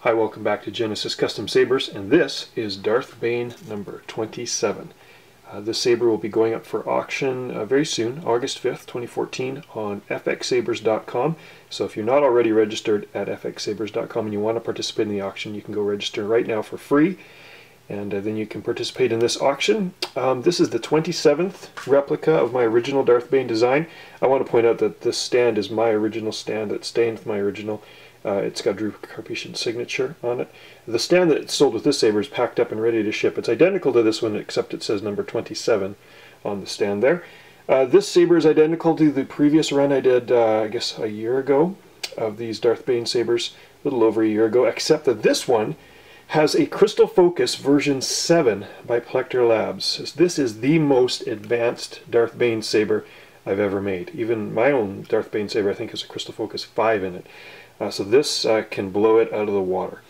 Hi, welcome back to Genesis Custom Sabers, and this is Darth Bane number 27. This saber will be going up for auction very soon, August 5th, 2014, on fxsabers.com. So if you're not already registered at fxsabers.com and you want to participate in the auction, you can go register right now for free, and then you can participate in this auction. This is the 27th replica of my original Darth Bane design. I want to point out that this stand is my original stand. It's stained with my original. It's got Drew Karpyshyn signature on it. The stand that's sold with this saber is packed up and ready to ship. It's identical to this one, except it says number 27 on the stand there. This saber is identical to the previous run I did, I guess, a year ago of these Darth Bane sabers, a little over a year ago, except that this one has a Crystal Focus version 7 by Plector Labs. This is the most advanced Darth Bane saber I've ever made. Even my own Darth Bane saber, I think, has a Crystal Focus 5 in it. So this can blow it out of the water.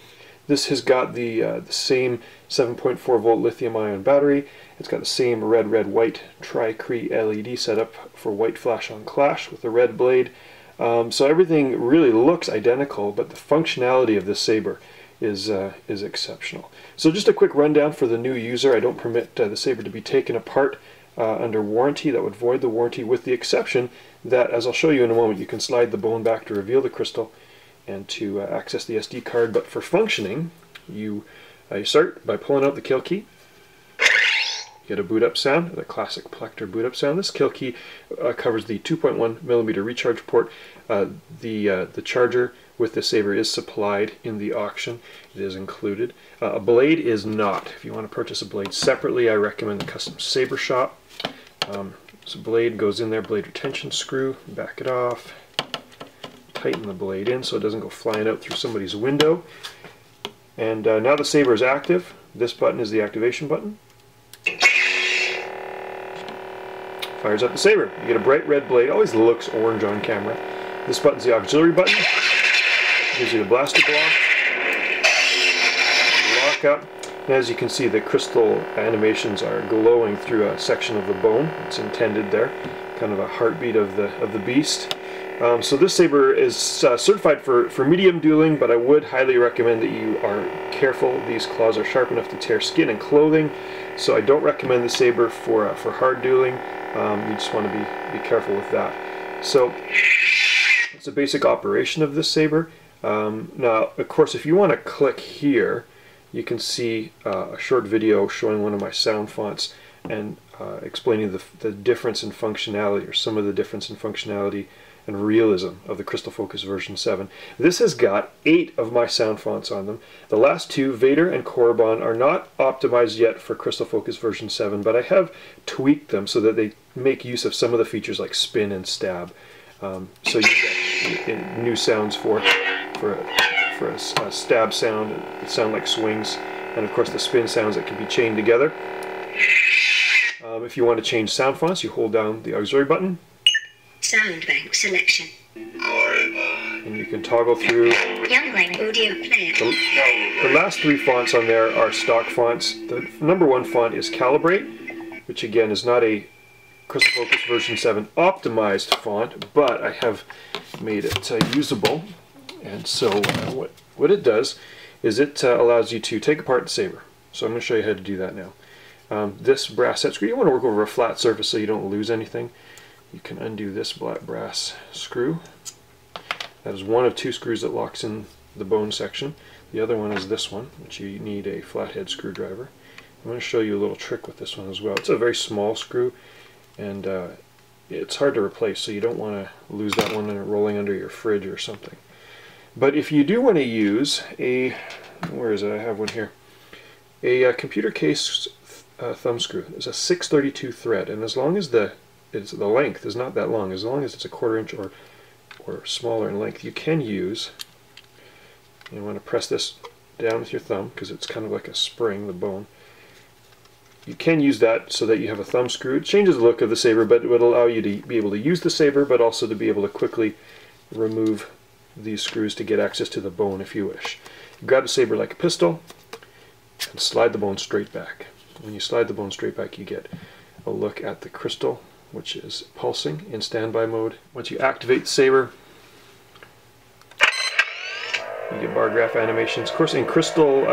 This has got the same 7.4 volt lithium ion battery. It's got the same red-white tri-cree LED setup for white flash on clash with the red blade. So everything really looks identical, but the functionality of this saber is exceptional. So just a quick rundown for the new user. I don't permit the saber to be taken apart under warranty. That would void the warranty, with the exception that, as I'll show you in a moment, you can slide the bone back to reveal the crystal and to access the SD card. But for functioning, you start by pulling out the kill key. You get a boot up sound, the classic Plector boot up sound. This kill key covers the 2.1mm recharge port. The charger with the saber is supplied in the auction. It is included. A blade is not. If you want to purchase a blade separately, I recommend the Custom Saber Shop. So blade goes in there, blade retention screw, back it off, tighten the blade in so it doesn't go flying out through somebody's window. And now the saber is active. This button is the activation button. Fires up the saber. You get a bright red blade. Always looks orange on camera. This button's the auxiliary button. Gives you the blaster block. Lock up. And as you can see, the crystal animations are glowing through a section of the bone. It's intended there, kind of a heartbeat of the beast. So this saber is certified for medium dueling, but I would highly recommend that you are careful. These claws are sharp enough to tear skin and clothing, so I don't recommend the saber for hard dueling. You just want to be careful with that. So it's a basic operation of this saber. Now, of course, if you want to click here, you can see a short video showing one of my sound fonts and explaining the difference in functionality, or some of the difference in functionality and realism of the Crystal Focus version 7. This has got 8 of my sound fonts on them. The last 2, Vader and Korriban, are not optimized yet for Crystal Focus version 7, but I have tweaked them so that they make use of some of the features like spin and stab. So you get new sounds for a stab sound that sound like swings, and of course the spin sounds that can be chained together. If you want to change sound fonts, you hold down the auxiliary button. Sound bank selection. And you can toggle through. Youngling audio player. The last 3 fonts on there are stock fonts. The number 1 font is Calibrate, which again is not a Crystal Focus version 7 optimized font, but I have made it usable. And so what it does is it allows you to take apart the saber. So I'm going to show you how to do that now. This brass set screw, you want to work over a flat surface so you don't lose anything. You can undo this black brass screw. That is one of 2 screws that locks in the bone section. The other one is this one, which you need a flathead screwdriver. I'm going to show you a little trick with this one as well. It's a very small screw, and it's hard to replace, so you don't want to lose that one and rolling under your fridge or something. But if you do want to use a, where is it? I have one here. A computer case thumb screw. It's a 632 thread, and as long as the length is not that long, as long as it's a 1/4 inch or smaller in length, you can use, you want to press this down with your thumb because it's kind of like a spring, the bone. You can use that so that you have a thumb screw. It changes the look of the saber, but it would allow you to be able to use the saber, but also to be able to quickly remove these screws to get access to the bone if you wish. You grab the saber like a pistol and slide the bone straight back. When you slide the bone straight back, you get a look at the crystal, which is pulsing in standby mode. Once you activate the saber, You get bar graph animations. Of course, in crystal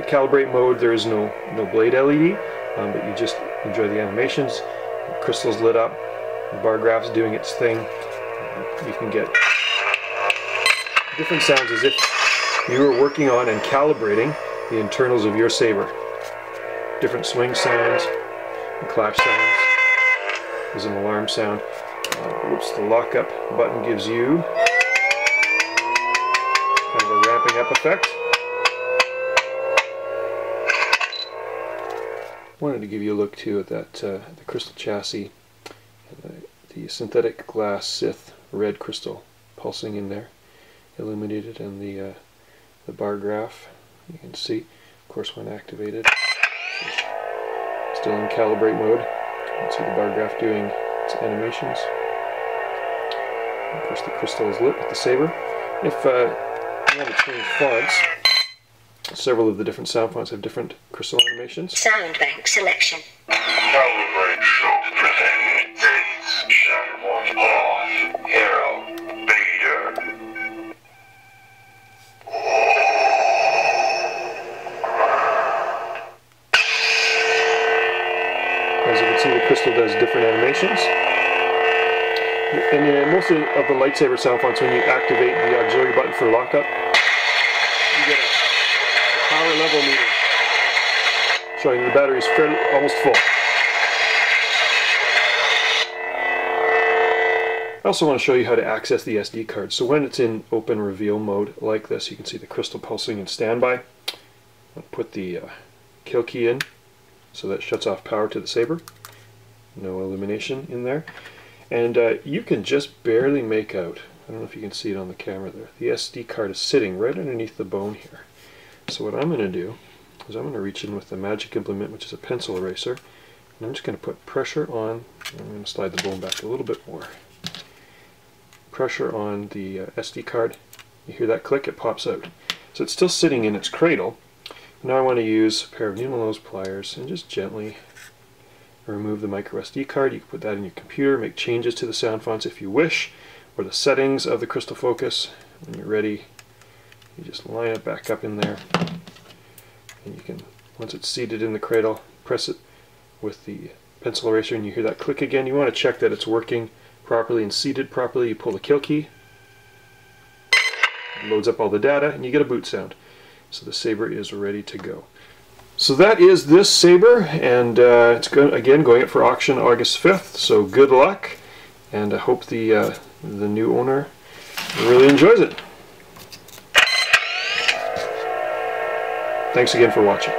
calibrate mode, there is no blade LED, but you just enjoy the animations. The crystal's lit up, the bar graph's doing its thing. You can get different sounds as if you were working on and calibrating the internals of your saber. Different swing sounds, and clash sounds. There's an alarm sound. Whoops, the lockup button gives you kind of a ramping up effect. Wanted to give you a look too at that the crystal chassis, the synthetic glass Sith red crystal pulsing in there, illuminated, and the bar graph. You can see, of course, when activated, still in calibrate mode. You can see the bar graph doing its animations. Of course, the crystal is lit with the saber. If you want to change fonts, several of the different sound fonts have different crystal animations. Sound bank selection. Calibrate show present Ace Shadow Off Hero Vader. As you can see, the crystal does different animations. And most of the lightsaber sound fonts, when you activate the auxiliary button for lockup, you get a power level meter showing the battery is almost full. I also want to show you how to access the SD card. So when it's in open reveal mode like this, you can see the crystal pulsing in standby. I'll put the kill key in so that shuts off power to the saber. No illumination in there. And you can just barely make out, I don't know if you can see it on the camera there, the SD card is sitting right underneath the bone here. So what I'm going to do is I'm going to reach in with the magic implement, which is a pencil eraser, and I'm just going to put pressure on, I'm going to slide the bone back a little bit more, pressure on the SD card. You hear that click, it pops out. So it's still sitting in its cradle. Now I want to use a pair of needle nose pliers and just gently remove the micro SD card. You can put that in your computer, make changes to the sound fonts if you wish, or the settings of the crystal focus. When you're ready, you just line it back up in there, and you can, once it's seated in the cradle, press it with the pencil eraser and you hear that click again. You want to check that it's working properly and seated properly. You pull the kill key, it loads up all the data, and you get a boot sound. So the saber is ready to go. So that is this saber, and it's going up for auction August 5th, so good luck, and I hope the new owner really enjoys it. Thanks again for watching.